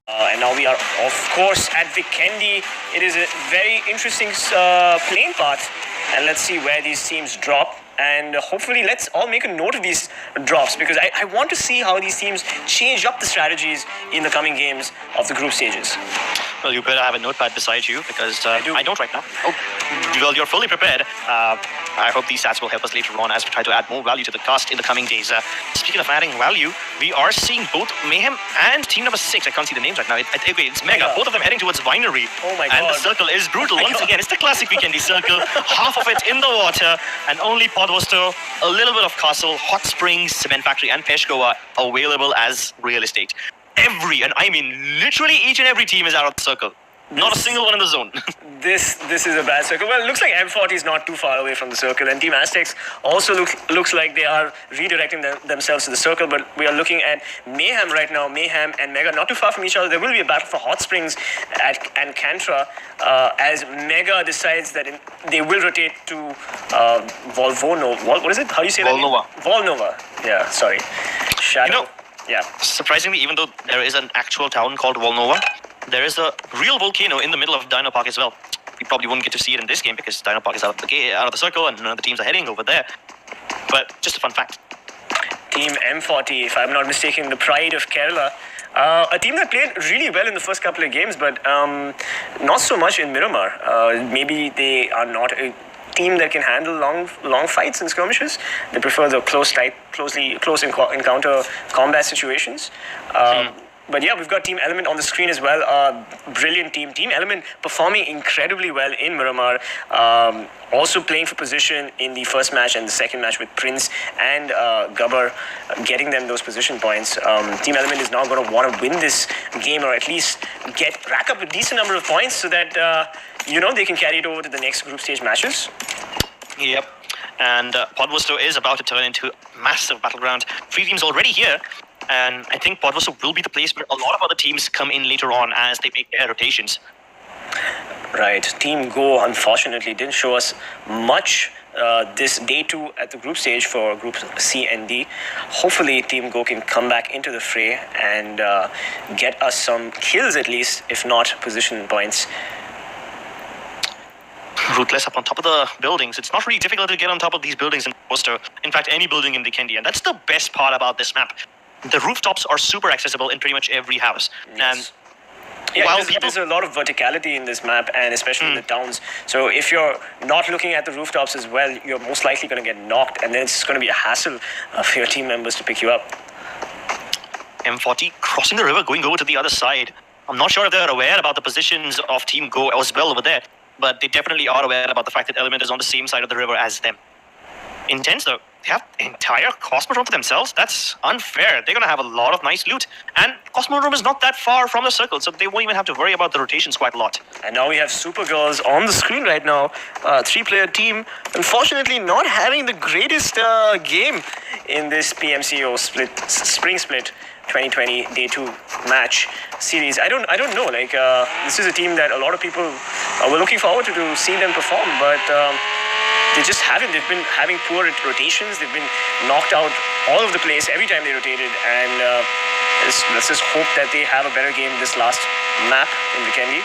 And now we are, of course, at Vikendi. It is a very interesting playing path. And let's see where these teams drop. And hopefully, let's all make a note of these drops, because I want to see how these teams change up the strategies in the coming games of the group stages. Well, you better have a notepad beside you, because I don't right now. Oh, well, you're fully prepared. I hope these stats will help us later on as we try to add more value to the cast in the coming days. Speaking of adding value, we are seeing both Mayhem and team number 6. I can't see the names right now. It's Mega. Both of them heading towards Binary. Oh my god. And the circle is brutal. Once again, it's the classic Vikendi circle. Half of it in the water, and only Podvosto, a little bit of Castle, Hot Springs, Cement Factory, and Peshko are available as real estate. And I mean literally each and every team is out of the circle. Not a single one in the zone. This is a bad circle. Well, it looks like M40 is not too far away from the circle, and Team Aztecs also looks like they are redirecting themselves to the circle, but we are looking at Mayhem right now. Mayhem and Mega not too far from each other. There will be a battle for Hot Springs and Kantra as Mega decides that they will rotate to Volvono. What is it? How do you say Volnova. that? Volnova. Yeah, sorry. Shadow. Yeah. Surprisingly, even though there is an actual town called Volnova, there is a real volcano in the middle of Dino Park as well. You probably won't get to see it in this game because Dino Park is out of the circle and none of the teams are heading over there. But just a fun fact. Team M40, if I'm not mistaken, the pride of Kerala. A team that played really well in the first couple of games, but not so much in Miramar. Maybe they are not a team that can handle long fights and skirmishes. They prefer the close encounter combat situations. But yeah, we've got Team Element on the screen as well. Brilliant team. Team Element performing incredibly well in Miramar. Also playing for position in the first match and the second match with Prince and Gabbar, getting them those position points. Team Element is now going to want to win this game, or at least rack up a decent number of points so that they can carry it over to the next group stage matches. Yep. And Podvosto is about to turn into a massive battleground. 3 teams already here. And I think Podvosto will be the place where a lot of other teams come in later on as they make their rotations. Right. Team Go, unfortunately, didn't show us much this day 2 at the group stage for Group C and D. Hopefully, Team Go can come back into the fray and get us some kills at least, if not position points. Ruthless up on top of the buildings. It's not really difficult to get on top of these buildings in Poster. In fact, any building in Vikendi. And that's the best part about this map. The rooftops are super accessible in pretty much every house. Yes. And while there's a lot of verticality in this map, and especially in the towns. So if you're not looking at the rooftops as well, you're most likely going to get knocked, and then it's going to be a hassle for your team members to pick you up. M40 crossing the river, going over to the other side. I'm not sure if they're aware about the positions of Team Go as well over there, but they definitely are aware about the fact that Element is on the same side of the river as them. Intense though. They have the entire Cosmodrome to themselves. That's unfair. They're going to have a lot of nice loot. And Cosmodrome is not that far from the circle, so they won't even have to worry about the rotations quite a lot. And now we have Supergirls on the screen right now. 3-player team. Unfortunately, not having the greatest game in this PMCO Spring Split 2020 Day 2 match series. I don't know. This is a team that a lot of people were looking forward to see them perform, but they just haven't. They've been having poor rotations. They've been knocked out all over the place every time they rotated. And let's just hope that they have a better game this last map in Vikendi.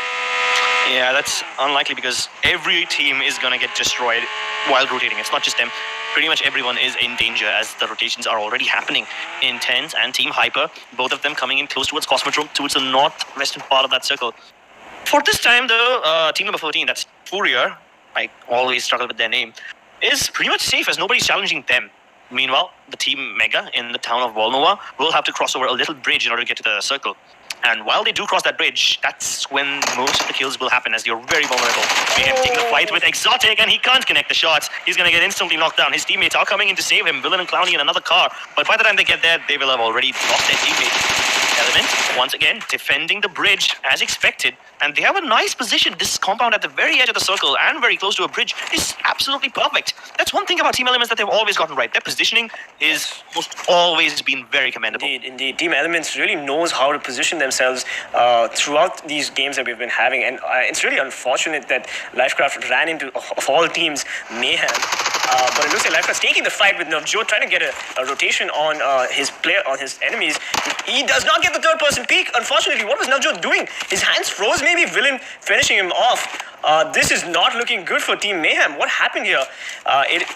Yeah, that's unlikely because every team is going to get destroyed while rotating. It's not just them. Pretty much everyone is in danger as the rotations are already happening. Intense and Team Hyper, both of them coming in close towards Cosmodrome, towards the northwestern part of that circle. For this time, though, team number 14, that's Fourier, I always struggle with their name, is pretty much safe as nobody's challenging them. Meanwhile, the Team Mega in the town of Volnova will have to cross over a little bridge in order to get to the circle. And while they do cross that bridge, that's when most of the kills will happen as you're very vulnerable. Mayhem taking the fight with Exotic and he can't connect the shots. He's going to get instantly knocked down. His teammates are coming in to save him. Villain and Clowny in another car. But by the time they get there, they will have already lost their teammate. Element, once again, defending the bridge as expected. And they have a nice position. This compound at the very edge of the circle and very close to a bridge is absolutely perfect. That's one thing about Team Elements that they've always gotten right. Their positioning is almost always been very commendable. Indeed. Team Elements really knows how to position themselves throughout these games that we've been having. And it's really unfortunate that Lcraft ran into, of all teams, Mayhem. But it looks like Lcraft's taking the fight with Navjot, trying to get a rotation on his enemies. He does not get the third-person peek. Unfortunately, what was Navjot doing? His hands froze. Maybe Villain finishing him off. This is not looking good for Team Mayhem. What happened here?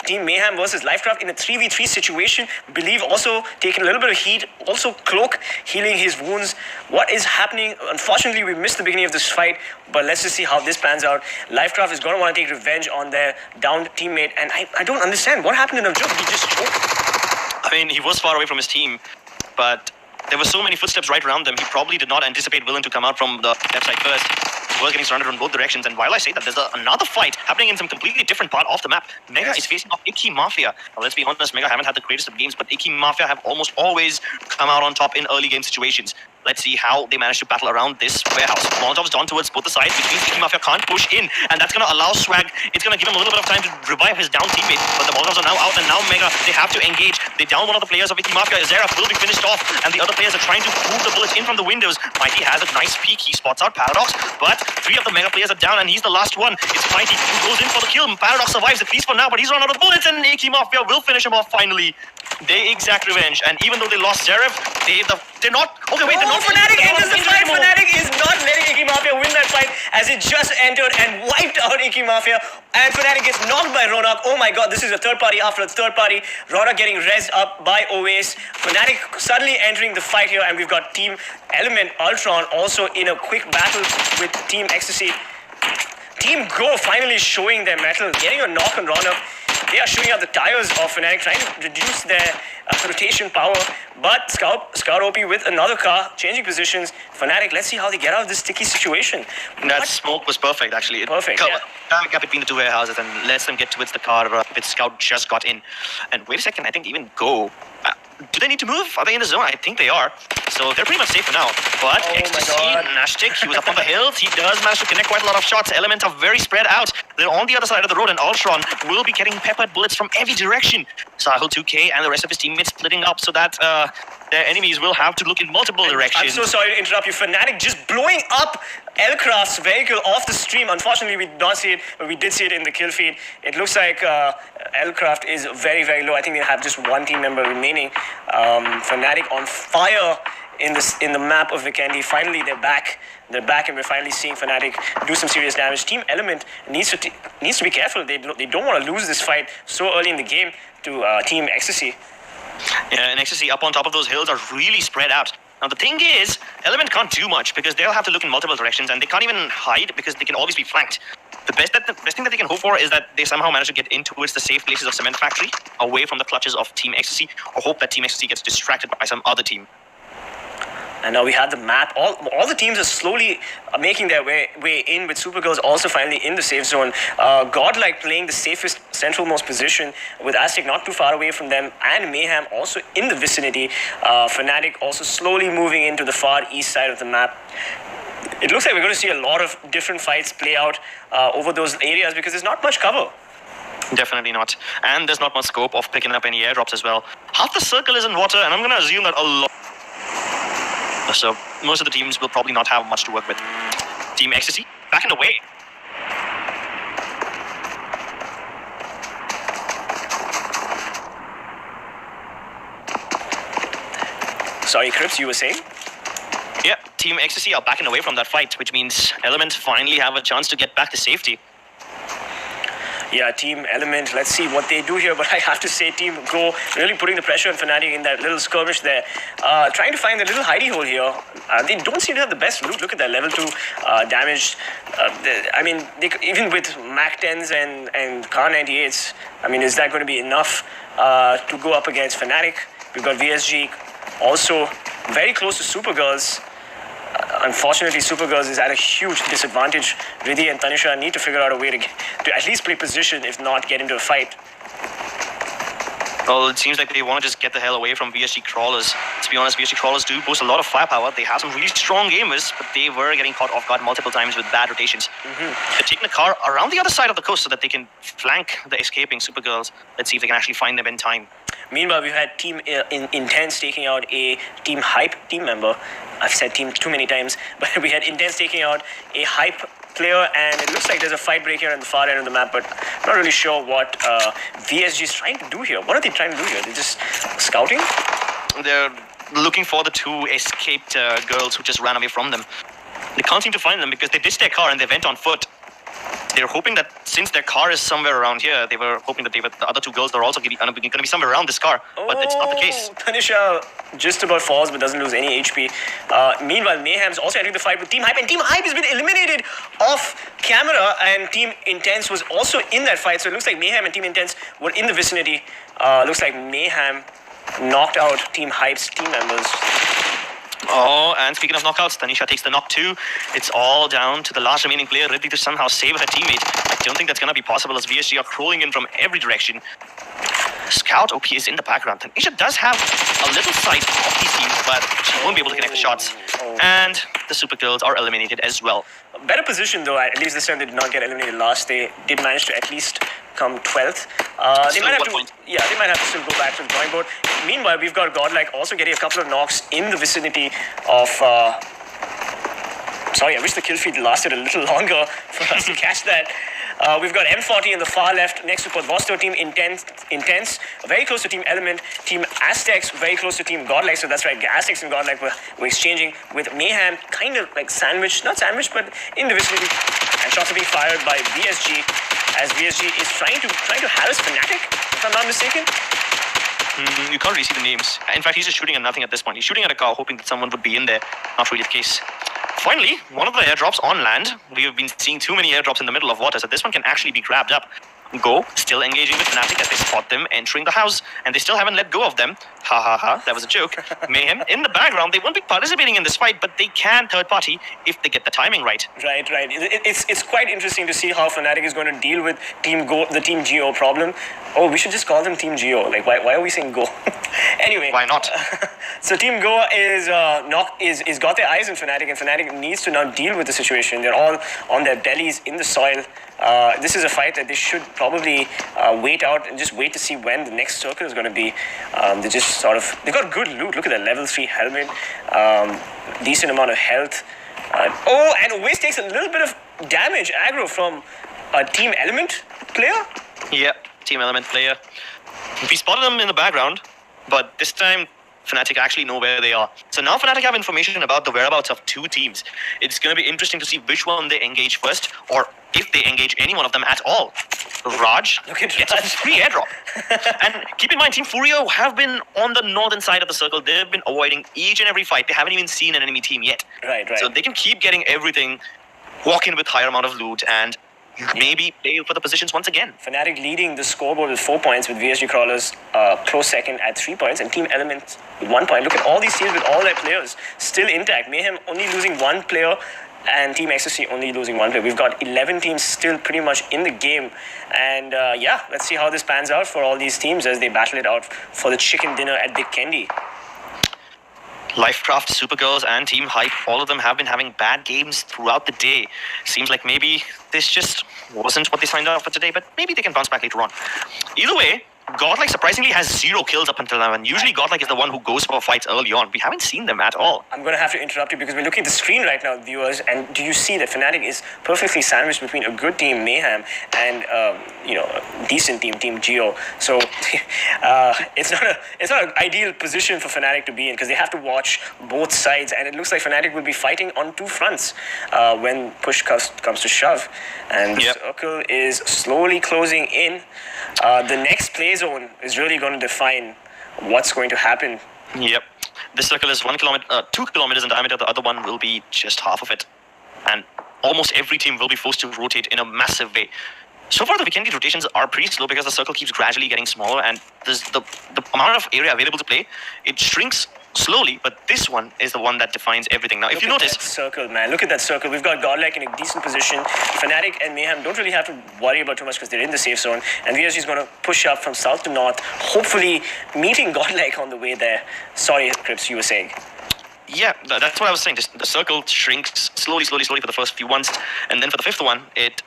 Team Mayhem versus Lcraft in a 3v3 situation. Believe also taking a little bit of heat. Also Cloak healing his wounds. What is happening? Unfortunately, we missed the beginning of this fight, but let's just see how this pans out. Lcraft is going to want to take revenge on their downed teammate, and I don't understand. What happened to Navjot? He just choked. I mean, he was far away from his team, but there were so many footsteps right around them. He probably did not anticipate Villain to come out from the left side first. He was getting surrounded on both directions, and while I say that, there's another fight happening in some completely different part of the map. Mega is facing off Icky Mafia. Now, let's be honest, Mega haven't had the greatest of games, but Icky Mafia have almost always come out on top in early game situations. Let's see how they manage to battle around this warehouse. Molotov's down towards both the sides, which means Icky Mafia can't push in, and that's going to allow Swag. It's going to give him a little bit of time to revive his down teammate, but the Molotovs are now out, and now Mega, they have to engage. They down one of the players of Icky Mafia. Zeraf will be finished off, and the other players are trying to move the bullets in from the windows. Mighty has a nice peek. He spots out Paradox, but 3 of the Mega players are down, and he's the last one. It's Mighty who goes in for the kill. Paradox survives, at least for now, but he's run out of bullets, and Icky Mafia will finish him off finally. They exact revenge, and even though they lost Zeref, they're not. Okay, wait, they're not. Fnatic enters the fight. Fnatic is not letting Icky Mafia win that fight as it just entered and wiped out Icky Mafia. And Fnatic gets knocked by Ronak. Oh my god, this is a third party after a third party. Ronak getting rezzed up by Oasis. Fnatic suddenly entering the fight here, and we've got Team Element Ultron also in a quick battle with Team Ecstasy. Team Go finally showing their mettle, getting a knock on Ronak. They are shooting out the tires of Fnatic, trying to reduce their rotation power. But Scout OP with another car, changing positions. Fnatic, let's see how they get out of this sticky situation. That smoke was perfect, actually. Perfect, yeah. Time gap between the two warehouses and lets them get towards the car with Scout just got in. And wait a second, I think even Go. Do they need to move? Are they in the zone? I think they are. So they're pretty much safe for now. But Ecstasy, Nashtik, he was up on the hills. He does manage to connect quite a lot of shots. Element are very spread out. They're on the other side of the road, and Ultron will be getting peppered bullets from every direction. Sahil 2K and the rest of his teammates splitting up so that their enemies will have to look in multiple directions. I'm so sorry to interrupt you. Fnatic just blowing up Lcraft's vehicle off the stream. Unfortunately, we did not see it, but we did see it in the kill feed. It looks like Lcraft is very, very low. I think they have just one team member remaining. Fnatic on fire in the map of Vikendi. Finally, they're back. They're back, and we're finally seeing Fnatic do some serious damage. Team Element needs to be careful. They don't want to lose this fight so early in the game to Team Ecstasy. Yeah, and Ecstasy up on top of those hills are really spread out. Now the thing is, Element can't do much because they'll have to look in multiple directions, and they can't even hide because they can always be flanked. The best thing that they can hope for is that they somehow manage to get in towards the safe places of Cement Factory, away from the clutches of Team Ecstasy, or hope that Team Ecstasy gets distracted by some other team. And now we have the map. All the teams are slowly making their way in, with Supergirls also finally in the safe zone. GODLIKE playing the safest centralmost position, with Aztec not too far away from them, and Mayhem also in the vicinity. Fnatic also slowly moving into the far east side of the map. It looks like we're going to see a lot of different fights play out over those areas because there's not much cover. Definitely not. And there's not much scope of picking up any airdrops as well. Half the circle is in water, and I'm going to assume that a lot. So most of the teams will probably not have much to work with. Team Ecstasy, back in the way. Sorry, Crips, you were saying? Yeah, Team Ecstasy are backing away from that fight, which means Element finally have a chance to get back to safety. Yeah, Team Element, let's see what they do here. But I have to say, Team Go really putting the pressure on Fnatic in that little skirmish there. Trying to find a little hidey hole here. They don't seem to have the best loot. Look at that level 2 damage. I mean, even with Mac 10s and Car 98s, I mean, is that going to be enough to go up against Fnatic? We've got VSG also very close to Supergirls. Unfortunately, Supergirls is at a huge disadvantage. Riddhi and Tanisha need to figure out a way to at least play position, if not get into a fight. Well, it seems like they want to just get the hell away from VSGCrawlers. To be honest, VSGCrawlers do boast a lot of firepower. They have some really strong gamers, but they were getting caught off guard multiple times with bad rotations. They're taking the car around the other side of the coast so that they can flank the escaping Supergirls. Let's see if they can actually find them in time. Meanwhile, we've had Team Intense taking out a Team Hype team member. I've said team too many times, but we had Intense taking out a Hype player, and it looks like there's a fight break here on the far end of the map, but I'm not really sure what VSG is trying to do here. What are they trying to do here? They're just scouting? They're looking for the two escaped girls who just ran away from them. They can't seem to find them because they ditched their car and they went on foot. They're hoping that since their car is somewhere around here, they were hoping that the other two girls are also going to be somewhere around this car, but it's not the case. Tanisha just about falls but doesn't lose any HP. Meanwhile, Mayhem's also entering the fight with Team Hype, and Team Hype has been eliminated off camera, and Team Intense was also in that fight. So it looks like Mayhem and Team Intense were in the vicinity. Looks like Mayhem knocked out Team Hype's team members. Oh, and speaking of knockouts, Tanisha takes the knock too. It's all down to the last remaining player, ready to somehow save her teammate. I don't think that's going to be possible as VSG are crawling in from every direction. Scout OP is in the background. Tanisha does have a little sight of these teams, but she won't be able to connect the shots. And the Supergirls are eliminated as well. Better position though, at least this time they did not get eliminated last. They did manage to at least come 12th. They might have to, they might have to still go back to the drawing board. Meanwhile, we've got Godlike also getting a couple of knocks in the vicinity of... Sorry, I wish the kill feed lasted a little longer for us to catch that. We've got M40 in the far left next to Podvosto, Team Intense, very close to Team Element, Team Aztecs, very close to Team Godlike. So that's right, Aztecs and Godlike were exchanging with Mayhem, kind of like not sandwiched, but in the vicinity. And shots are being fired by VSG, as VSG is trying to harass Fnatic, if I'm not mistaken. You can't really see the names. In fact, he's just shooting at nothing at this point. He's shooting at a car, hoping that someone would be in there. Not really the case. Finally, one of the airdrops on land. We have been seeing too many airdrops in the middle of water, so this one can actually be grabbed up. Go, still engaging with Fnatic as they spot them entering the house, and they still haven't let go of them. Ha ha ha, that was a joke. Mayhem in the background, they won't be participating in this fight, but they can third party if they get the timing right. Right. It's quite interesting to see how Fnatic is going to deal with the Team Geo problem. Oh, we should just call them Team Geo. Like, why are we saying Go? Anyway. Why not? So Team Go is got their eyes on Fnatic, and Fnatic needs to now deal with the situation. They're all on their bellies in the soil. This is a fight that they should probably wait out and just wait to see when the next circle is going to be. They've got good loot. Look at that level 3 helmet, decent amount of health. And always takes a little bit of damage aggro from a Team Element player. Yeah, Team Element player. We spotted them in the background, but this time Fnatic actually know where they are. So now Fnatic have information about the whereabouts of two teams. It's going to be interesting to see which one they engage first, or if they engage any one of them at all. Raj gets a free airdrop. And keep in mind, Team Fourier have been on the northern side of the circle. They've been avoiding each and every fight. They haven't even seen an enemy team yet. Right. So they can keep getting everything, walk in with higher amount of loot, and maybe play for the positions once again. Fnatic leading the scoreboard with 4 points, with VSGCrawlers close second at 3 points, and Team Element with 1 point. Look at all these teams with all their players still intact. Mayhem only losing one player, and Team Ecstasy only losing one player. We've got 11 teams still pretty much in the game. And let's see how this pans out for all these teams as they battle it out for the chicken dinner at Vikendi. Lcraft, Supergirls, and Team Hype, all of them have been having bad games throughout the day. Seems like maybe this just wasn't what they signed up for today, but maybe they can bounce back later on. Either way, Godlike surprisingly has 0 kills up until now, and usually Godlike is the one who goes for fights early on. We haven't seen them at all. I'm going to have to interrupt you because we're looking at the screen right now, viewers, and do you see that Fnatic is perfectly sandwiched between a good team, Mayhem, and a decent team, Team Geo. So it's not an ideal position for Fnatic to be in because they have to watch both sides, and it looks like Fnatic will be fighting on two fronts when push comes to shove. And the circle is slowly closing in. The next play zone is really going to define what's going to happen. Yep. This circle is 2 kilometers in diameter. The other one will be just half of it. And almost every team will be forced to rotate in a massive way. So far, the Vikendi rotations are pretty slow because the circle keeps gradually getting smaller, and the amount of area available to play, it shrinks slowly, but this one is the one that defines everything. Now, if you notice... Look at that circle, man. Look at that circle. We've got Godlike in a decent position. Fnatic and Mayhem don't really have to worry about too much because they're in the safe zone. And VSG is going to push up from south to north, hopefully meeting Godlike on the way there. Sorry, Crips, you were saying. Yeah, that's what I was saying. Just the circle shrinks slowly for the first few ones, and then for the fourth one, it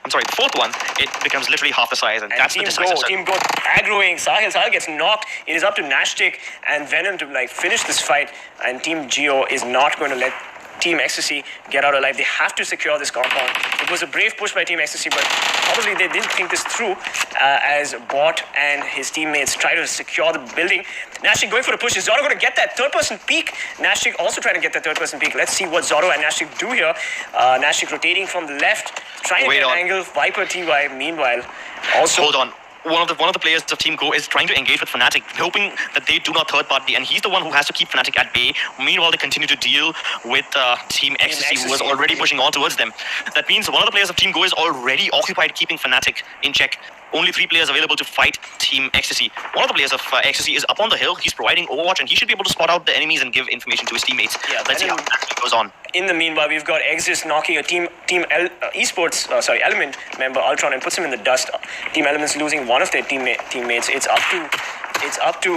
becomes literally half the size, and that's the decisive circle. Team Go aggroing. Sahil gets knocked. It is up to Nashtik and Venom to finish this fight, and Team Geo is not going to let Team Ecstasy get out alive. They have to secure this compound. It was a brave push by Team Ecstasy, but obviously they didn't think this through as Bot and his teammates try to secure the building. Nashik going for a push. Is Zoro going to get that third-person peek? Nashik also trying to get that third-person peek. Let's see what Zoro and Nashik do here. Nashik rotating from the left, trying to get an angle. Viper TY, meanwhile, also... Hold on. One of the players of Team Go is trying to engage with Fnatic, hoping that they do not third party, and he's the one who has to keep Fnatic at bay. Meanwhile, they continue to deal with Team Ecstasy, who was already pushing on towards them. That means one of the players of Team Go is already occupied keeping Fnatic in check. Only 3 players available to fight Team Ecstasy. One of the players of Ecstasy is up on the hill. He's providing overwatch, and he should be able to spot out the enemies and give information to his teammates. Yeah, let's see how that goes on. In the meanwhile, we've got Exis knocking a Esports, Element member, Ultron, and puts him in the dust. Team Element's losing one of their teammates. It's up to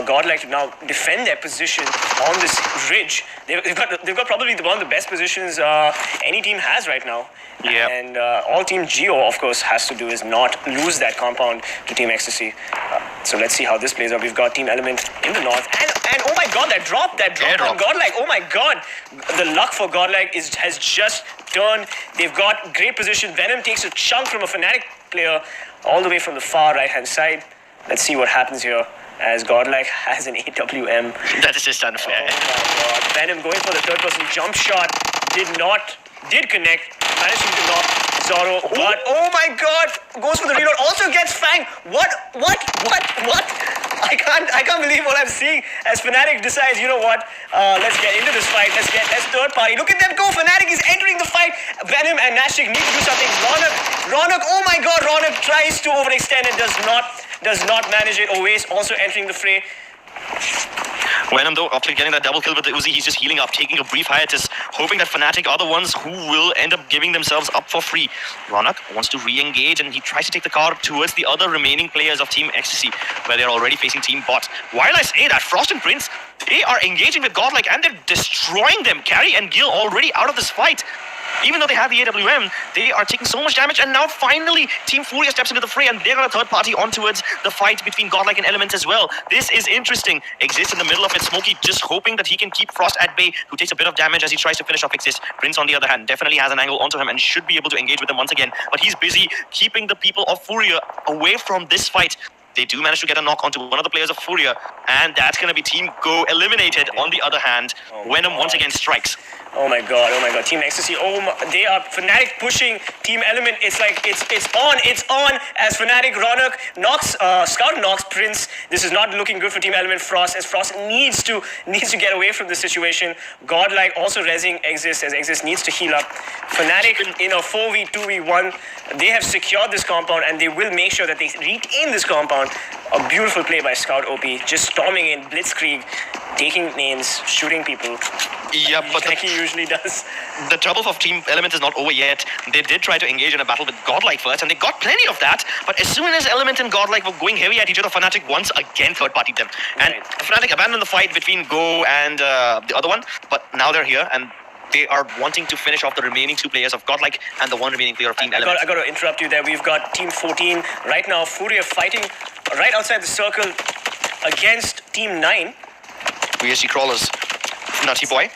GODLIKE to now defend their position on this ridge. They've got probably one of the best positions any team has right now. Yeah. And all Team Geo, of course, has to do is not lose that compound to Team Ecstasy. So let's see how this plays out. We've got Team Element in the north. And oh my god, that drop on GODLIKE. Oh my god. The luck for GODLIKE has just turned. They've got great position. Venom takes a chunk from a Fnatic player all the way from the far right-hand side. Let's see what happens here as GODLIKE has an AWM. That is just unfair. Oh my god. Venom going for the third-person jump shot. Did connect. Managed to knock Zoro. But oh my god. Goes for the reload. Also gets Fang. What? I can't believe what I'm seeing as Fnatic decides, you know what? Let's get into this fight. Let's third party. Look at them go. Fnatic is entering the fight. Venom and Nashik need to do something. Ronak, oh my god. Ronak tries to overextend and does not manage it. Always also entering the fray. Venom, though, after getting that double kill with the Uzi, he's just healing up, taking a brief hiatus, hoping that Fnatic are the ones who will end up giving themselves up for free. Ronak wants to re-engage, and he tries to take the car towards the other remaining players of Team Ecstasy, where they're already facing Team Bot. While I say that, Frost and Prince, they are engaging with GODLIKE, and they're destroying them. Carry and Gil already out of this fight. Even though they have the AWM, they are taking so much damage, and now finally Team Fourier steps into the fray, and they're going to third party on towards the fight between GODLIKE and Elements as well. This is interesting. Exist in the middle of it. Smokey just hoping that he can keep Frost at bay, who takes a bit of damage as he tries to finish off Exist. Prince, on the other hand, definitely has an angle onto him and should be able to engage with him once again, but he's busy keeping the people of Fourier away from this fight. They do manage to get a knock onto one of the players of Fourier, and that's going to be Team Go eliminated. On the other hand, Venom once again strikes. Oh my god. Team Ecstasy, they are Fnatic pushing Team Element. It's like, it's on as Fnatic, Ronak knocks, Scout knocks Prince. This is not looking good for Team Element. Frost, as Frost needs to get away from this situation. GODLIKE also rezzing Exist, as Exist needs to heal up. Fnatic in a 4v2v1, they have secured this compound, and they will make sure that they retain this compound. A beautiful play by Scout OP, just storming in, blitzkrieg, taking names, shooting people. Yeah, but like he usually does. The trouble of Team Element is not over yet. They did try to engage in a battle with GODLIKE first, and they got plenty of that. But as soon as Element and GODLIKE were going heavy at each other, Fnatic once again third-partied them. And Fnatic abandoned the fight between Go and the other one, but now they're here, and they are wanting to finish off the remaining 2 players of GODLIKE and the one remaining player of Team Element. I got to interrupt you there. We've got Team 14 right now. Fourier fighting right outside the circle against Team 9. VSGCrawlers. Nutty Boy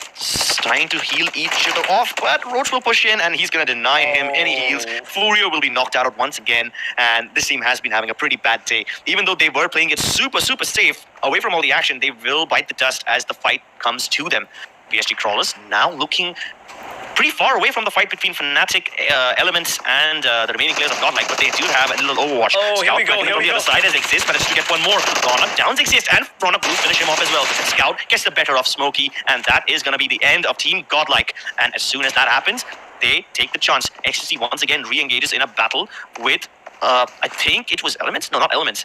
trying to heal each other off, but Roach will push in and he's going to deny him any heals. Fourier will be knocked out once again, and this team has been having a pretty bad day. Even though they were playing it super safe, away from all the action, they will bite the dust as the fight comes to them. VSGCrawlers now looking pretty far away from the fight between Fnatic, Elements, and the remaining players of GODLIKE, but they do have a little Overwatch. Oh, here we go. On the other side as Exist manages to get one more. Ronak downs Exist, and Ronak will finish him off as well. Scout gets the better of Smokey, and that is going to be the end of Team GODLIKE. And as soon as that happens, they take the chance. Ecstasy once again re-engages in a battle with, I think it was Elements? No, not Elements.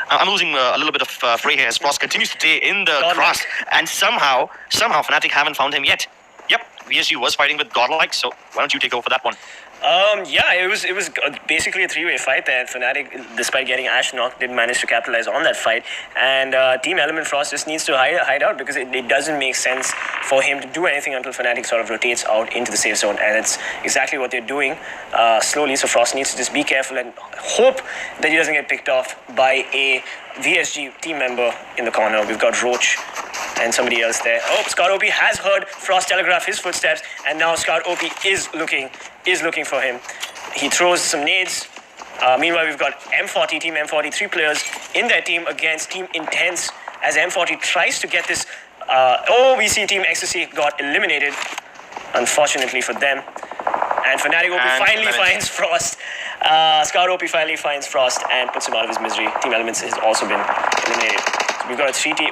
I'm losing a little bit of fray here as Frost continues to stay in the grass, and somehow Fnatic haven't found him yet. Yep, VSG was fighting with GODLIKE, so why don't you take over for that one? Yeah, it was basically a 3-way fight there. Fnatic, despite getting Ash knocked, did manage to capitalize on that fight. And Team Element Frost just needs to hide out, because it doesn't make sense for him to do anything until Fnatic sort of rotates out into the safe zone. And it's exactly what they're doing slowly. So Frost needs to just be careful and hope that he doesn't get picked off by a VSG team member in the corner. We've got Roach and somebody else there. Oh, Scout OP has heard Frost telegraph his footsteps, and now Scout OP is looking for him. He throws some nades. Meanwhile, we've got M40, Team M40, 3 players in their team against Team Intense as M40 tries to get this. We see Team Ecstasy got eliminated, unfortunately for them. And Fnatic OP finally finds Frost. Scout OP finally finds Frost and puts him out of his misery. Team Elements has also been eliminated. So we've got a three-team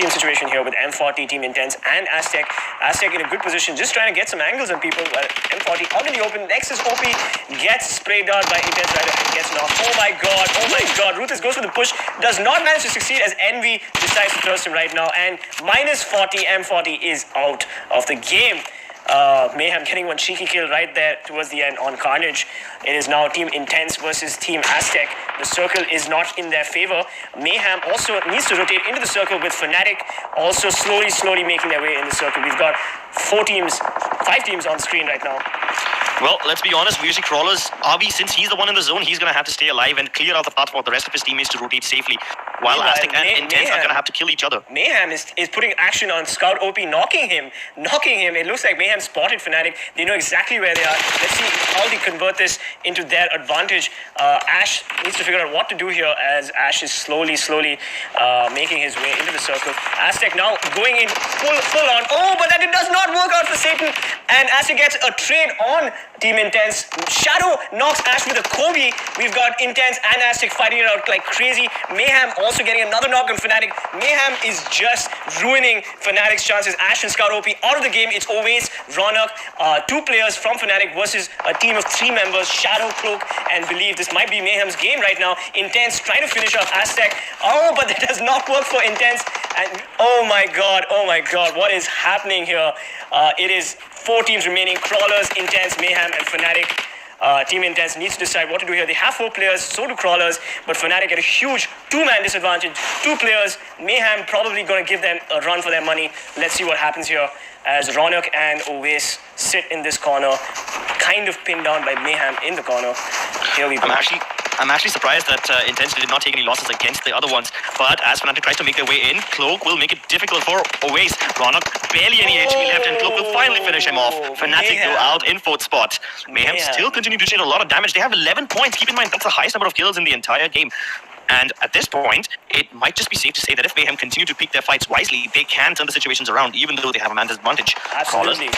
situation here with M40, Team Intense, and Aztec. Aztec in a good position, just trying to get some angles on people. M40 out in the open. Nexus OP gets sprayed out by Intense Rider and gets knocked. Oh my god. Ruthless goes for the push, does not manage to succeed as Envy decides to thirst him right now. And minus 40, M40 is out of the game. Mayhem getting one cheeky kill right there towards the end on Carnage. It is now Team Intense versus Team Aztec. The circle is not in their favor. Mayhem also needs to rotate into the circle with Fnatic also slowly making their way in the circle. We've got 5 teams on screen right now. Well, let's be honest, VSGCrawlers, Avi, since he's the one in the zone, he's going to have to stay alive and clear out the path for the rest of his teammates to rotate safely, while Aztec and Intense are going to have to kill each other. Mayhem is putting action on Scout OP, knocking him. It looks like Mayhem spotted Fnatic. They know exactly where they are. Let's see how they convert this into their advantage. Ash needs to figure out what to do here as Ash is slowly making his way into the circle. Aztec now going in full on. Oh, but that it does not work out for Satan. And Aztec gets a trade on Team Intense. Shadow knocks Ash with a Kobe. We've got Intense and Aztec fighting it out like crazy. Mayhem also getting another knock on Fnatic. Mayhem is just ruining Fnatic's chances. Ash and Scout OP out of the game. It's always Ronak. 2 players from Fnatic versus a team of 3 members. Shadow, Cloak, and Believe. This might be Mayhem's game right now. Intense trying to finish off Aztec. Oh, but that does not work for Intense. And oh my god, what is happening here? It is 4 teams remaining. Crawlers, Intense, Mayhem, and Fnatic. Team Intense needs to decide what to do here. They have 4 players, so do Crawlers, but Fnatic at a huge 2-man disadvantage. 2 players, Mayhem probably going to give them a run for their money. Let's see what happens here as Ronak and Owace sit in this corner, kind of pinned down by Mayhem in the corner. Here we go. I'm actually surprised that Intense did not take any losses against the other ones. But as Fnatic tries to make their way in, Cloak will make it difficult for Owace. Ronak barely any HP left, and Cloak will finally finish him off. Fnatic go out in 4th spot. Mayhem still continue to take a lot of damage. They have 11 points. Keep in mind, that's the highest number of kills in the entire game. And at this point, it might just be safe to say that if Mayhem continue to pick their fights wisely, they can turn the situations around, even though they have a man's advantage. Absolutely.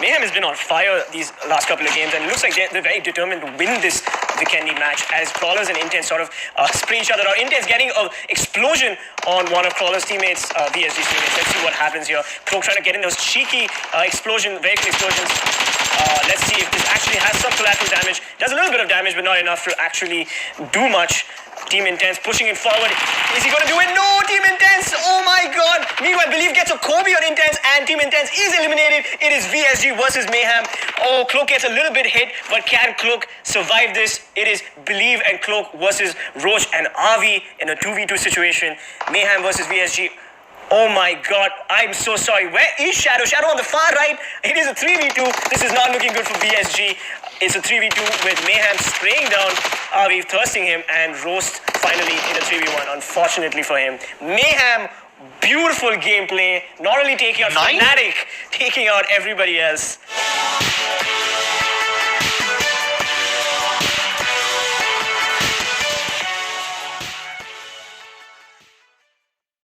Mayhem has been on fire these last couple of games, and it looks like they're very determined to win this Vikendi match as Crawlers and Intense sort of spray each other out. Intense getting an explosion on one of Crawlers' teammates, VSG's teammates. Let's see what happens here. Cloak trying to get in those cheeky vehicle explosions. Let's see if this actually has some collateral damage. Does a little bit of damage, but not enough to actually do much. Team Intense pushing it forward. Is he going to do it? No! Team Intense! Oh my god! Meanwhile, Believe gets a Kobe on Intense, and Team Intense is eliminated. It is VSG versus Mayhem. Oh, Cloak gets a little bit hit, but can Cloak survive this? It is Believe and Cloak versus Roche and Avi in a 2v2 situation. Mayhem versus VSG. Oh my god, I'm so sorry. Where is Shadow? Shadow on the far right. It is a 3v2. This is not looking good for VSG. It's a 3v2 with Mayhem spraying down Avi, thirsting him, and Roast finally in a 3v1, unfortunately for him. Mayhem, beautiful gameplay. Not only taking out Fnatic, taking out everybody else.